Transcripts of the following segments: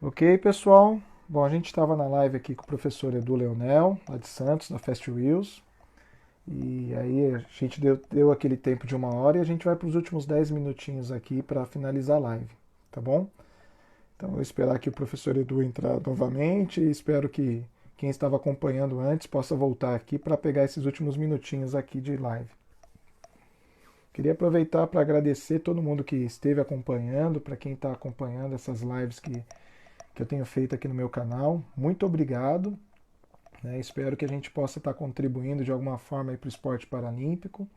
Ok, pessoal. Bom, a gente estava na live aqui com o professor Edu Leonel, lá de Santos, da Fast Wheels. E aí a gente deu aquele tempo de 1 hora e a gente vai para os últimos 10 minutinhos aqui para finalizar a live, tá bom? Então eu vou esperar que o professor Edu entrar novamente e espero que quem estava acompanhando antes possa voltar aqui para pegar esses últimos minutinhos aqui de live. Queria aproveitar para agradecer todo mundo que esteve acompanhando, para quem está acompanhando essas lives que eu tenho feito aqui no meu canal. Muito obrigado. Né? Espero que a gente possa estar contribuindo de alguma forma para o esporte paralímpico.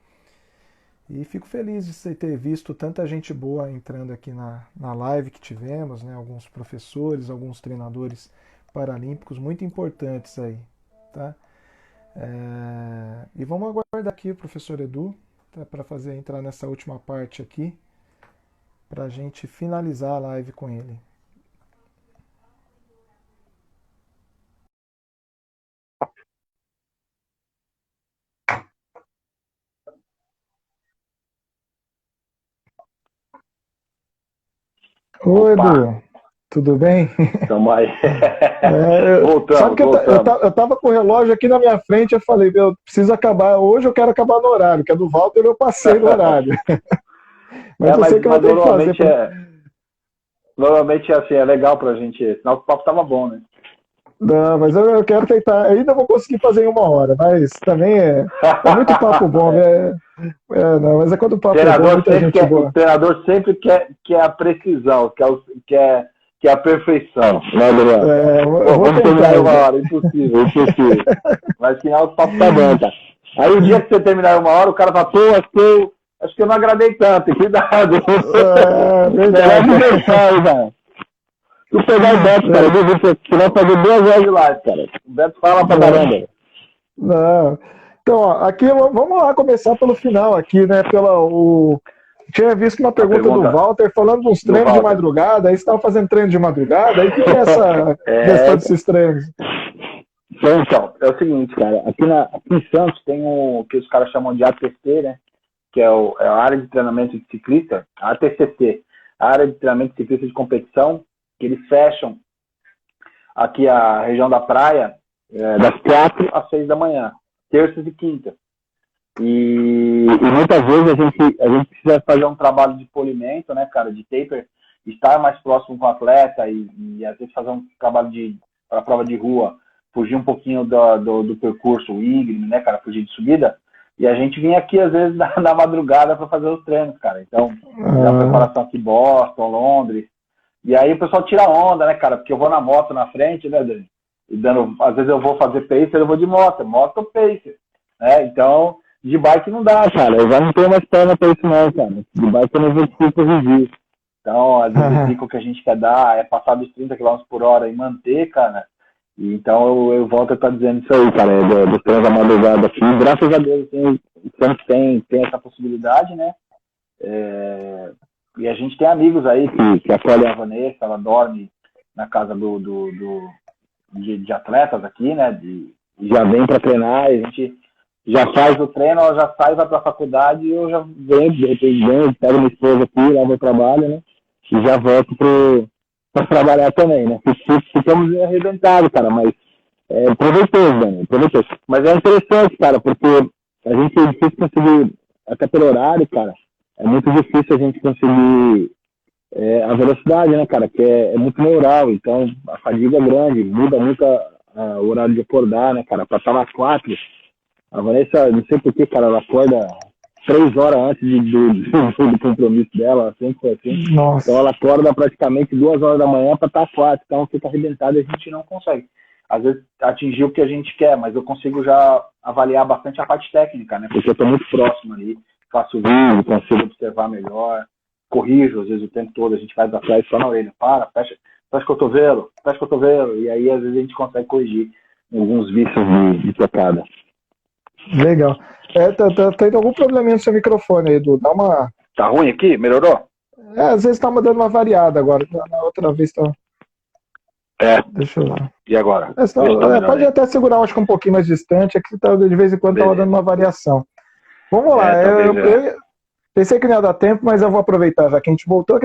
E fico feliz de você ter visto tanta gente boa entrando aqui na live que tivemos, né? Alguns professores, alguns treinadores paralímpicos muito importantes aí. Tá? E vamos aguardar aqui o professor Edu tá? Para fazer entrar nessa última parte aqui, para a gente finalizar a live com ele. Oi, Opa, Edu, tudo bem? tamo aí. Sabe Voltamos, que voltamos. eu tava com o relógio aqui na minha frente, eu falei, meu, preciso acabar, hoje eu quero acabar no horário, que é do Walter eu passei no horário. Mas É, eu sei que eu vou mas ter que fazer. normalmente é assim, é legal pra gente. Senão o papo tava bom, né? Não, mas eu quero tentar, ainda vou conseguir fazer em 1 hora, mas também é muito papo bom, né? Não, mas é quando o papo é bom, muita gente O boa. treinador sempre quer a precisão, quer a perfeição. Né, Adriano? Eu Pô, vou vamos terminar tentar. em 1 hora, impossível, impossível. Mas final o papo tá bom, cara. Aí o dia que você terminar em 1 hora, o cara fala, pô, acho que eu não agradei tanto, cuidado. É, Melhor verdade. não deixar aí, velho. Tu pegar o Beto, cara, você vai fazer 2 horas de live, cara. O Beto fala pra Não, caramba. não. Então, ó, aqui vamos lá começar pelo final aqui, né? Tinha visto uma A pergunta do pergunta Walter falando dos do treinos de Walter. madrugada, aí você estava fazendo treino de madrugada, aí o que, que é essa questão É, desses treinos? então, é o seguinte, cara, aqui em Santos tem o que os caras chamam de ATC, né? Que é a área de treinamento de ciclista, a ATCC, a área de treinamento de ciclista de competição, que eles fecham aqui a região da praia das 4 às 6 da manhã, terças e quintas. E muitas vezes a gente precisa fazer um trabalho de polimento, né, cara, de taper, estar mais próximo com o atleta e às vezes fazer um trabalho para prova de rua, fugir um pouquinho do percurso íngreme, né, cara, fugir de subida. E a gente vinha aqui, às vezes, na madrugada para fazer os treinos, cara. Então, fazer uma Ah, preparação aqui em Boston, Londres. E aí o pessoal tira onda, né, cara, porque eu vou na moto na frente, né, Dani? E às vezes eu vou fazer pacer, eu vou de moto ou pacer. Né? Então, de bike não dá, cara. Eu já não tenho mais perna pra isso não, cara. De bike eu não vou conseguir corrigir. Então, às vezes o pico que a gente quer dar é passar dos 30 km por hora e manter, cara. E então eu volto a estar dizendo isso aí, cara, dos treinos da madrugada aqui. Graças a Deus, sempre tem essa possibilidade, né? É, e a gente tem amigos aí que acolhem a Vanessa, ela dorme na casa de atletas aqui, né? Já vem para treinar, e a gente já faz o treino, ela já sai, vai para a faculdade e eu já venho, pego minha esposa aqui, levo o trabalho, né? E já volto para trabalhar também, né? Ficamos arrebentados, cara, mas é proveitoso, Dani, proveitoso. Mas é interessante, cara, porque a gente é difícil conseguir, até pelo horário, cara, é muito difícil a gente conseguir a velocidade, né, cara, que é muito neural, então a fadiga é grande, muda muito o horário de acordar, né, cara, pra estar nas 4, a Vanessa, não sei porquê, cara, ela acorda 3 horas antes do compromisso dela, sempre foi assim, então nossa. ela acorda praticamente 2 horas da manhã pra estar às 4, então fica arrebentada e a gente não consegue. Às vezes atingir o que a gente quer, mas eu consigo já avaliar bastante a parte técnica, né, porque eu tô muito próximo ali, faço vídeo, consigo observar melhor, corrijo, às vezes, o tempo todo, a gente vai pra trás só na orelha, fecha o cotovelo, e aí, às vezes, a gente consegue corrigir alguns vícios de tocada. Legal. Tá tendo algum probleminha no seu microfone aí, Edu. Dá uma. Tá ruim aqui? Melhorou? Às vezes tá dando uma variada agora. Na outra vez tá. É. Deixa eu ver. E agora? Vê se tá melhor Pode aí. até segurar, acho que um pouquinho mais distante, é que tá, de vez em quando tava dando Beleza. uma variação. Vamos lá, É, talvez é. Pensei que não ia dar tempo, mas eu vou aproveitar já que a gente voltou.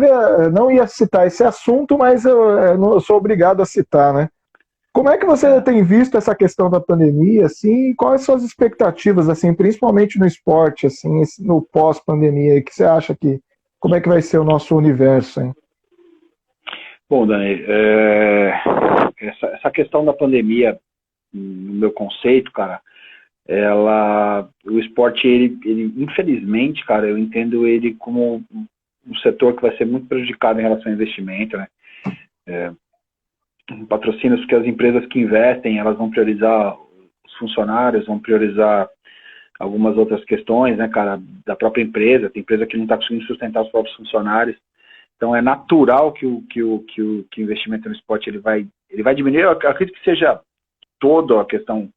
Não ia citar esse assunto, mas eu sou obrigado a citar, né? Como é que você tem visto essa questão da pandemia, assim, e quais são as expectativas, assim, principalmente no esporte, assim, no pós-pandemia, que você acha que, como é que vai ser o nosso universo, hein? Bom, Dani, essa questão da pandemia, no meu conceito, cara, o esporte, ele, infelizmente, cara, eu entendo ele como um setor que vai ser muito prejudicado em relação ao investimento, né? Patrocínios, porque as empresas que investem, elas vão priorizar os funcionários, vão priorizar algumas outras questões, né, cara, da própria empresa. Tem empresa que não está conseguindo sustentar os próprios funcionários. Então é natural que o investimento no esporte ele vai diminuir. Eu acredito que seja toda a questão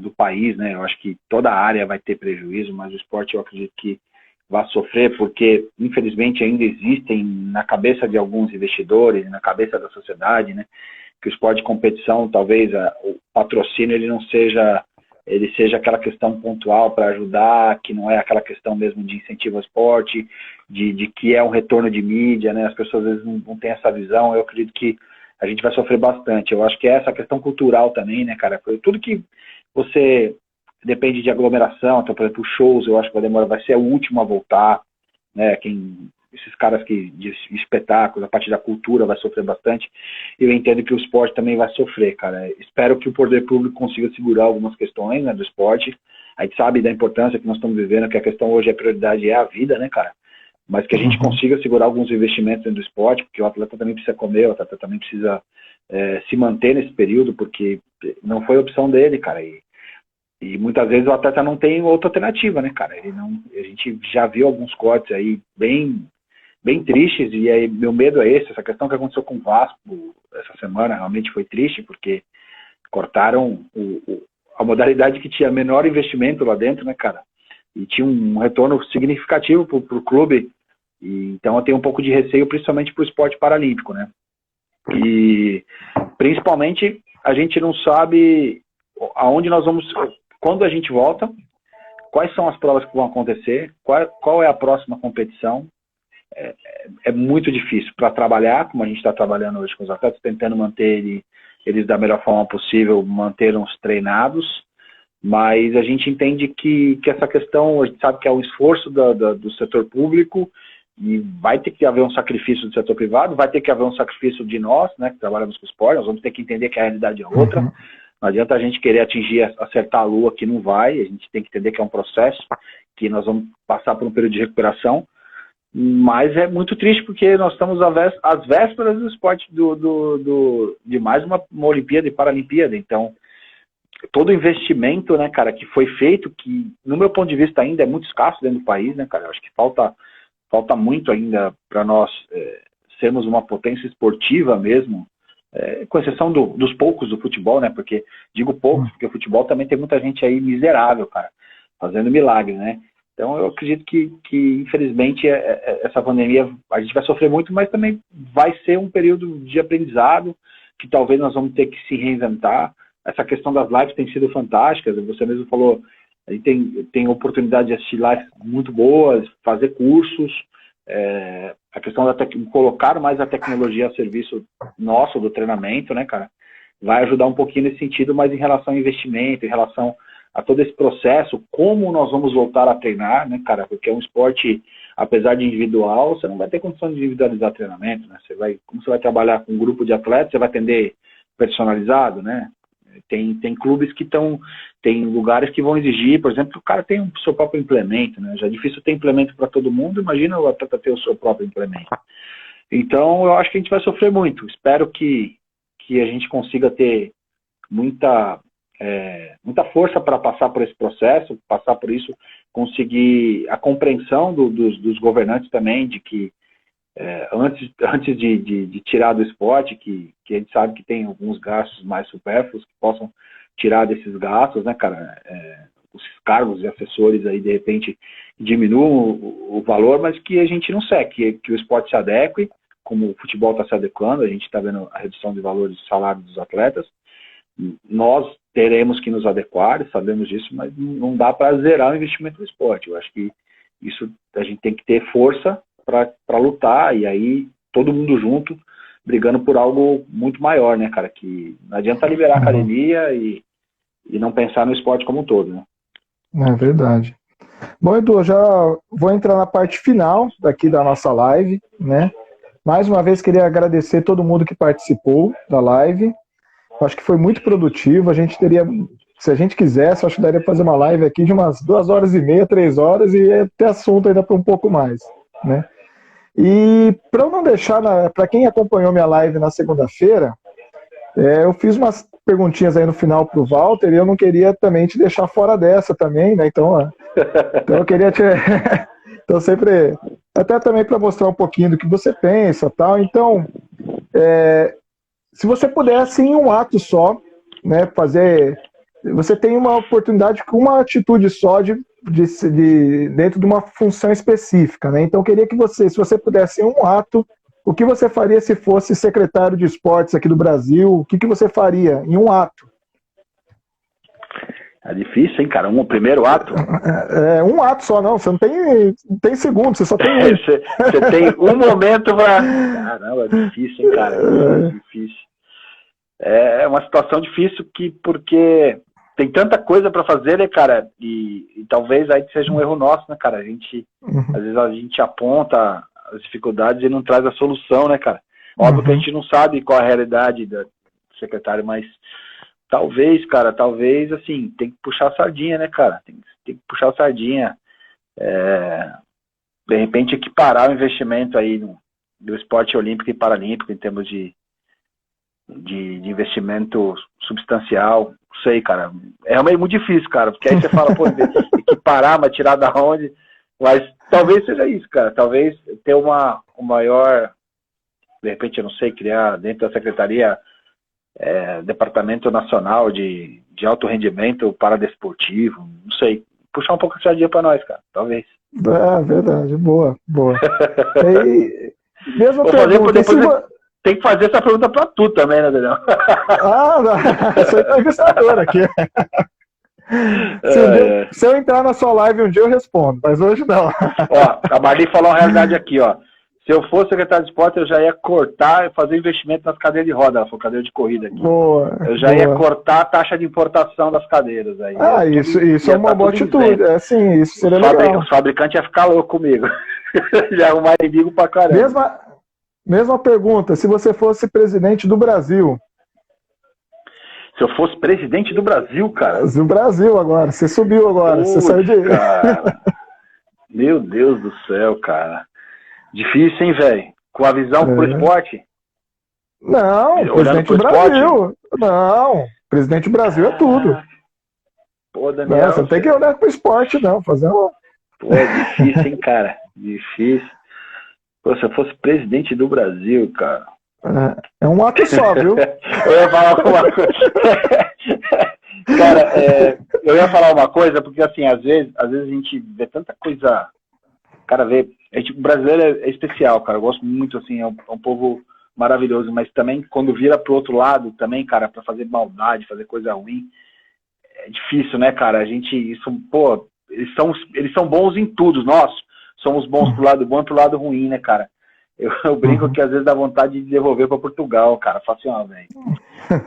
do país, né? Eu acho que toda a área vai ter prejuízo, mas o esporte eu acredito que vai sofrer, porque infelizmente ainda existem na cabeça de alguns investidores, na cabeça da sociedade, né, que o esporte de competição, talvez o patrocínio ele seja aquela questão pontual para ajudar, que não é aquela questão mesmo de incentivo ao esporte, de que é um retorno de mídia, né? As pessoas às vezes não têm essa visão. Eu acredito que a gente vai sofrer bastante. Eu acho que é essa questão cultural também, né, cara? Tudo que você depende de aglomeração, então, por exemplo, shows, eu acho que vai ser o último a voltar, né? Esses caras de espetáculos, a parte da cultura vai sofrer bastante. Eu entendo que o esporte também vai sofrer, cara. Espero que o poder público consiga segurar algumas questões, né, do esporte. A gente sabe da importância que nós estamos vivendo, que a questão hoje, a prioridade é a vida, né, cara? Mas que a gente consiga segurar alguns investimentos dentro do esporte, porque o atleta também precisa comer, o atleta também precisa se manter nesse período, porque não foi opção dele, cara. E muitas vezes o atleta não tem outra alternativa, né, cara? A gente já viu alguns cortes aí bem tristes, e aí meu medo é essa questão que aconteceu com o Vasco essa semana, realmente foi triste, porque cortaram a modalidade que tinha menor investimento lá dentro, né, cara? E tinha um retorno significativo pro clube, e então eu tenho um pouco de receio, principalmente pro esporte paralímpico, né? E principalmente a gente não sabe aonde nós vamos, quando a gente volta, quais são as provas que vão acontecer, qual é a próxima competição. É muito difícil para trabalhar, como a gente está trabalhando hoje com os atletas, tentando manter eles da melhor forma possível, manter-os treinados, mas a gente entende que essa questão, a gente sabe que é um esforço do setor público, e vai ter que haver um sacrifício do setor privado, vai ter que haver um sacrifício de nós, né, que trabalhamos com esporte, nós vamos ter que entender que a realidade é outra. Não adianta a gente querer acertar a lua, que não vai, a gente tem que entender que é um processo, que nós vamos passar por um período de recuperação. Mas é muito triste porque nós estamos às vésperas do esporte de mais uma Olimpíada e Paralimpíada. Então, todo o investimento, né, cara, que foi feito, que no meu ponto de vista ainda é muito escasso dentro do país, né, cara? Eu acho que falta muito ainda para nós sermos uma potência esportiva mesmo, com exceção dos poucos do futebol, né? Porque digo poucos, porque o futebol também tem muita gente aí miserável, cara, fazendo milagre, né? Então eu acredito que infelizmente, essa pandemia a gente vai sofrer muito, mas também vai ser um período de aprendizado, que talvez nós vamos ter que se reinventar. Essa questão das lives tem sido fantástica, você mesmo falou, a gente tem oportunidade de assistir lives muito boas, fazer cursos, a questão colocar mais a tecnologia a serviço nosso, do treinamento, né, cara, vai ajudar um pouquinho nesse sentido, mas em relação ao investimento, em relação a todo esse processo, como nós vamos voltar a treinar, né, cara, porque é um esporte, apesar de individual, você não vai ter condição de individualizar treinamento, né, como você vai trabalhar com um grupo de atletas, você vai atender personalizado, né, tem clubes que tem lugares que vão exigir, por exemplo, o cara tem o seu próprio implemento, né, já é difícil ter implemento para todo mundo, imagina o atleta ter o seu próprio implemento. Então, eu acho que a gente vai sofrer muito, espero que a gente consiga ter muita força para passar por esse processo, passar por isso, conseguir a compreensão dos governantes também, de que antes de tirar do esporte, que a gente sabe que tem alguns gastos mais supérfluos, que possam tirar desses gastos, né, cara, os cargos e assessores aí, de repente, diminuam o valor, mas que a gente não seque, que o esporte se adeque, como o futebol está se adequando, a gente está vendo a redução de valores de salário dos atletas. Nós teremos que nos adequar, sabemos disso, mas não dá para zerar o investimento no esporte. Eu acho que isso a gente tem que ter força para lutar, e aí todo mundo junto, brigando por algo muito maior, né, cara? Que não adianta liberar a academia e não pensar no esporte como um todo, né? É verdade. Bom, Edu, eu já vou entrar na parte final daqui da nossa live, né? Mais uma vez queria agradecer todo mundo que participou da live. Acho que foi muito produtivo. A gente teria, se a gente quisesse, acho que daria para fazer uma live aqui de umas 2h30, 3 horas e ia ter assunto ainda para um pouco mais, né? E para eu não deixar, para quem acompanhou minha live na segunda-feira, eu fiz umas perguntinhas aí no final para o Walter e eu não queria também te deixar fora dessa também, né? Então eu queria te... Então sempre... Até também para mostrar um pouquinho do que você pensa, tal. Então, se você pudesse em um ato só, né, fazer... Você tem uma oportunidade com uma atitude só dentro de uma função específica, né? Então eu queria que você, se você pudesse em um ato, o que você faria se fosse secretário de esportes aqui do Brasil? O que você faria em um ato? É difícil, hein, cara? Um primeiro ato? Um ato só, não. Você não tem segundo, você só tem um. Você tem um momento pra... Caramba, é difícil, hein, cara? É difícil. É uma situação difícil porque tem tanta coisa para fazer, né, cara? E talvez aí seja um erro nosso, né, cara? Às vezes a gente aponta as dificuldades e não traz a solução, né, cara? Óbvio que a gente não sabe qual a realidade do secretário, mas talvez, cara, assim, tem que puxar a sardinha, né, cara? Tem que puxar a sardinha. De repente, equiparar o investimento aí do esporte olímpico e paralímpico em termos de investimento substancial. Não sei, cara. É realmente muito difícil, cara, porque aí você fala, pô, equiparar, mas tirar da onde? Mas talvez seja isso, cara. Talvez ter um maior, de repente, eu não sei, criar dentro da secretaria departamento nacional de alto rendimento paradesportivo, não sei. Puxar um pouco a sardinha pra nós, cara. Talvez. Verdade. Boa. Mesma pergunta. Tem que fazer essa pergunta pra tu também, né, Daniel? Não. Sou entrevistador aqui. Se eu entrar na sua live um dia eu respondo, mas hoje não. Ó, a Marli falou uma realidade aqui, ó. Se eu fosse secretário de esporte, eu já ia cortar e fazer investimento nas cadeiras de roda. Ela falou cadeira de corrida aqui. Eu já ia cortar a taxa de importação das cadeiras. Aí. Isso é uma boa atitude. Isso seria legal. O fabricante ia ficar louco comigo. Já arrumar inimigo pra caramba. Mesma pergunta, se você fosse presidente do Brasil. Se eu fosse presidente do Brasil, cara. Do Brasil agora, você subiu agora, você saiu de... Cara. Meu Deus do céu, cara. Difícil, hein, velho? Com a visão pro esporte? Não, presidente do Brasil. Não, presidente do Brasil é tudo. Pô, Daniel. Não, você não tem que olhar pro esporte, não. Fazer uma... Pô, é difícil, hein, cara? Difícil. Pô, se eu fosse presidente do Brasil, cara. É um ato só, viu? Eu ia falar uma coisa. Cara, eu ia falar uma coisa, porque assim, às vezes a gente vê tanta coisa. Cara, o brasileiro é especial, cara. Eu gosto muito, assim, é um povo maravilhoso, mas também quando vira pro outro lado, também, cara, pra fazer maldade, fazer coisa ruim, é difícil, né, cara? Eles são bons em tudo, nós somos bons pro lado bom e pro lado ruim, né, cara? Eu brinco que às vezes dá vontade de devolver pra Portugal, cara. Fala assim, ó, velho,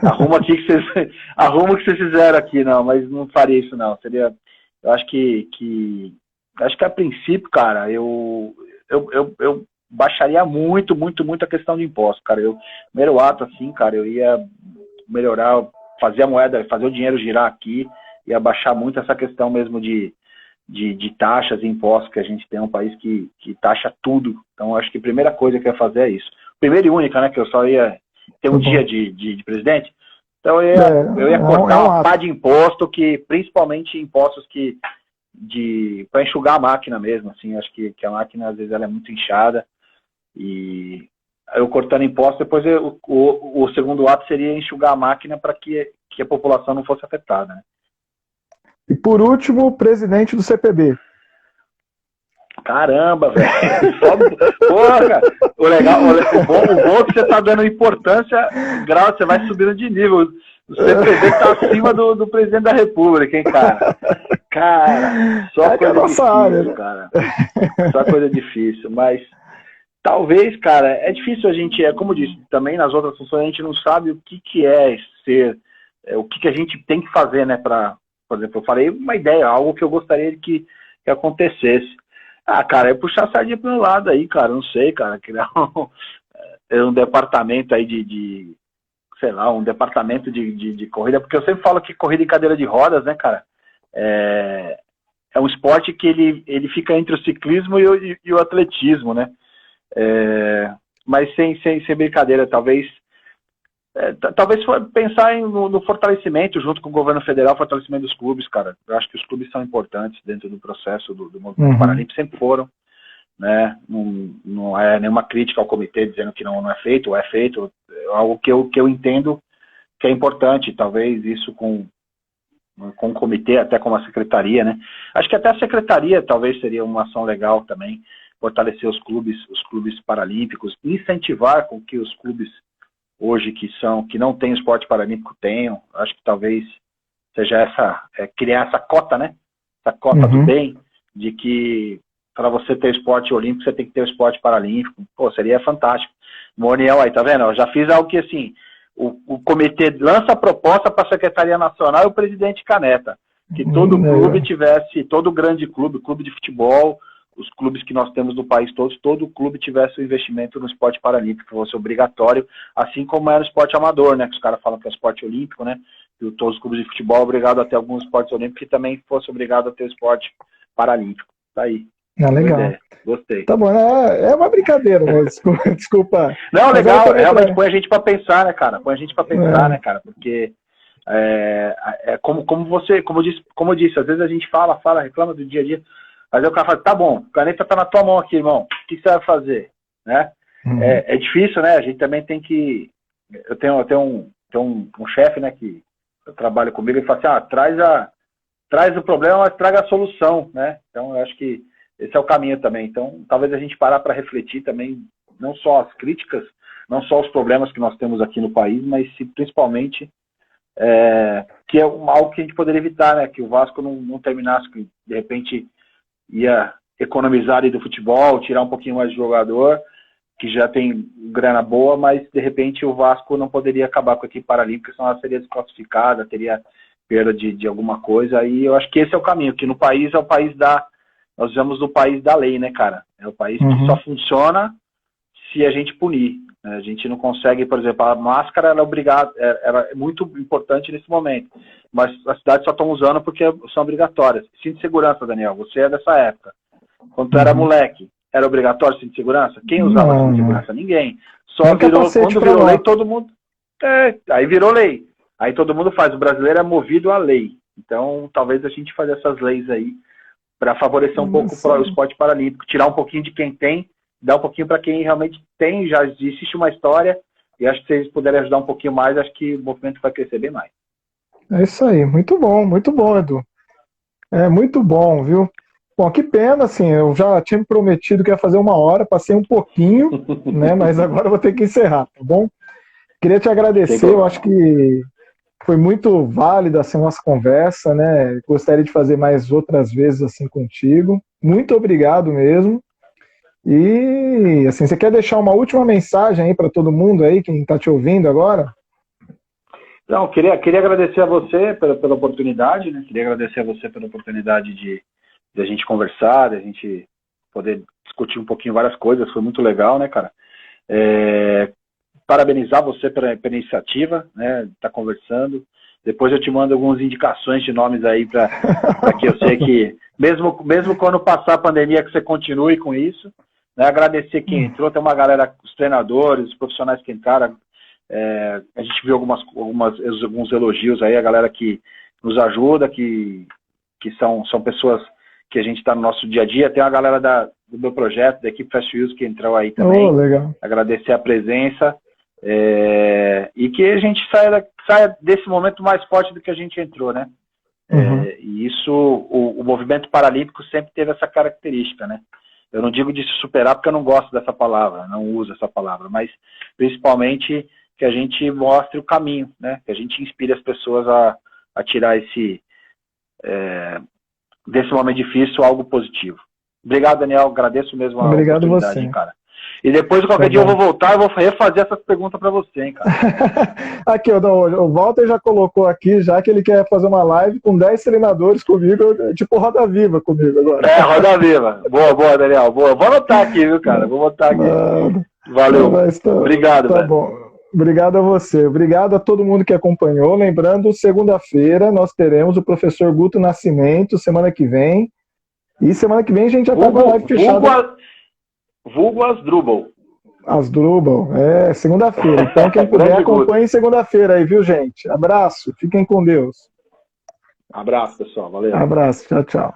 arruma o que vocês fizeram aqui, não, mas não faria isso, não. Seria, eu acho que a princípio, cara, eu baixaria muito a questão de imposto, cara. Primeiro ato, assim, cara, eu ia melhorar, fazer a moeda, fazer o dinheiro girar aqui, ia baixar muito essa questão mesmo de taxas e impostos, que a gente tem um país que taxa tudo. Então, acho que a primeira coisa que eu ia fazer é isso. Primeira e única, né, que eu só ia ter um dia de presidente. Então, eu ia cortar uma pá de imposto, principalmente impostos para enxugar a máquina mesmo, assim. Acho que a máquina, às vezes, ela é muito inchada. E eu cortando imposto, depois o segundo ato seria enxugar a máquina para que a população não fosse afetada, né? E por último, o presidente do CPB. Caramba, velho. Porra, cara. O bom é que você tá dando importância, grau, você vai subindo de nível. O CPB tá acima do presidente da República, hein, cara? Cara, só que é a coisa nossa área, difícil, né? cara. Só coisa difícil, mas talvez, cara, é difícil a gente, como eu disse, também nas outras funções a gente não sabe o que é ser, o que a gente tem que fazer, né, por exemplo, eu falei uma ideia, algo que eu gostaria que acontecesse. Ah, cara, é puxar a sardinha para um lado aí, cara, não sei, cara, criar um departamento aí sei lá, um departamento de corrida, porque eu sempre falo que corrida em cadeira de rodas, né, cara, é um esporte que ele fica entre o ciclismo e o atletismo, né? Mas sem brincadeira, talvez pensar no fortalecimento junto com o governo federal, fortalecimento dos clubes, cara. Eu acho que os clubes são importantes dentro do processo do movimento paralímpico, sempre foram, né? Não é nenhuma crítica ao comitê dizendo que não é feito, ou é feito, é algo que eu entendo que é importante, talvez isso com o comitê, até com a secretaria, né? Acho que até a secretaria talvez seria uma ação legal também, fortalecer os clubes paralímpicos, incentivar com que os clubes hoje que não têm esporte paralímpico tenham. Acho que talvez seja criar essa cota, né? Essa cota do bem, de que para você ter esporte olímpico, você tem que ter o esporte paralímpico. Pô, seria fantástico. Uma união aí, tá vendo? Eu já fiz algo que, assim, o comitê lança a proposta para a Secretaria Nacional e o presidente caneta. Que todo clube tivesse, todo grande clube de futebol, os clubes que nós temos no país todos, todo clube tivesse o investimento no esporte paralímpico, que fosse obrigatório, assim como é no esporte amador, né? Que os caras falam que é esporte olímpico, né? E todos os clubes de futebol obrigado a ter alguns esportes olímpicos, que também fosse obrigado a ter o esporte paralímpico. Tá aí. Legal. Gostei. Tá bom, é uma brincadeira, né? Desculpa. Não, legal, realmente põe a gente pra pensar, né, cara? Põe a gente pra pensar, né, cara? Porque como eu disse, às vezes a gente fala, reclama do dia a dia, mas aí o cara fala, tá bom, a caneta tá na tua mão aqui, irmão, o que você vai fazer? Né? É difícil, né? A gente também tem que... Eu tenho um chefe, né, que trabalha comigo, e fala assim, traz o problema, mas traga a solução, né? Então, eu acho que esse é o caminho também. Então, talvez a gente parar para refletir também, não só as críticas, não só os problemas que nós temos aqui no país, mas principalmente que é algo que a gente poderia evitar, né? Que o Vasco não terminasse, que de repente ia economizar ali do futebol, tirar um pouquinho mais de jogador, que já tem grana boa, mas de repente o Vasco não poderia acabar com a equipe paralímpica, senão ela seria desclassificada, teria perda de alguma coisa. Aí eu acho que esse é o caminho, que no país é o país nós vivemos no país da lei, né, cara? É o país que só funciona se a gente punir. Né? A gente não consegue, por exemplo, a máscara ela é muito importante nesse momento, mas as cidades só estão usando porque são obrigatórias. Cinto de segurança, Daniel, você é dessa época. Quando tu era moleque, era obrigatório cinto de segurança? Quem usava cinto de segurança? Ninguém. Quando virou lei, todo mundo... aí virou lei. Aí todo mundo faz. O brasileiro é movido à lei. Então, talvez a gente faça essas leis aí para favorecer um pouco o esporte paralímpico, tirar um pouquinho de quem tem, dar um pouquinho para quem realmente tem, já existe uma história, e acho que se eles puderem ajudar um pouquinho mais, acho que o movimento vai crescer bem mais. É isso aí, muito bom, Edu. É muito bom, viu? Bom, que pena, assim, eu já tinha me prometido que ia fazer 1 hora, passei um pouquinho, né? Mas agora eu vou ter que encerrar, tá bom? Queria te agradecer, eu acho que foi muito válida assim, a nossa conversa, né? Gostaria de fazer mais outras vezes assim contigo. Muito obrigado mesmo. E assim, você quer deixar uma última mensagem aí para todo mundo aí, quem está te ouvindo agora? Não, queria agradecer a você pela oportunidade, né? Queria agradecer a você pela oportunidade de a gente conversar, de a gente poder discutir um pouquinho várias coisas. Foi muito legal, né, cara? Parabenizar você pela iniciativa, né? Tá conversando. Depois eu te mando algumas indicações de nomes aí para que eu sei que, mesmo quando passar a pandemia, que você continue com isso. Né? Agradecer quem entrou, tem uma galera, os treinadores, os profissionais que entraram. A gente viu alguns elogios aí, a galera que nos ajuda, que são pessoas que a gente está no nosso dia a dia. Tem a galera do meu projeto, da equipe Fast Wheels, que entrou aí também. Legal. Agradecer a presença. E que a gente saia desse momento mais forte do que a gente entrou, né? E isso, o movimento paralímpico sempre teve essa característica, né? Eu não digo de se superar porque eu não gosto dessa palavra, não uso essa palavra, mas principalmente que a gente mostre o caminho, né? Que a gente inspire as pessoas a tirar desse momento difícil algo positivo. Obrigado, Daniel. Agradeço mesmo a Obrigado oportunidade, você. hein, cara. E depois, qualquer dia, eu vou voltar e vou refazer essas perguntas para você, hein, cara. Aqui, o Walter já colocou aqui, já que ele quer fazer uma live com 10 treinadores comigo, tipo Roda Viva comigo agora. Roda Viva. Boa, Daniel. Boa. Vou anotar aqui, viu, cara? Vou botar aqui. Valeu. Obrigado, tá velho. Bom. Obrigado a você. Obrigado a todo mundo que acompanhou. Lembrando, segunda-feira nós teremos o professor Guto Nascimento, semana que vem. E semana que vem a gente já está com a live fechada. Vulgo Asdrubal. Asdrubal, segunda-feira. Então, quem puder, acompanhe segunda-feira aí, viu, gente? Abraço, fiquem com Deus. Abraço, pessoal. Valeu. Abraço, tchau, tchau.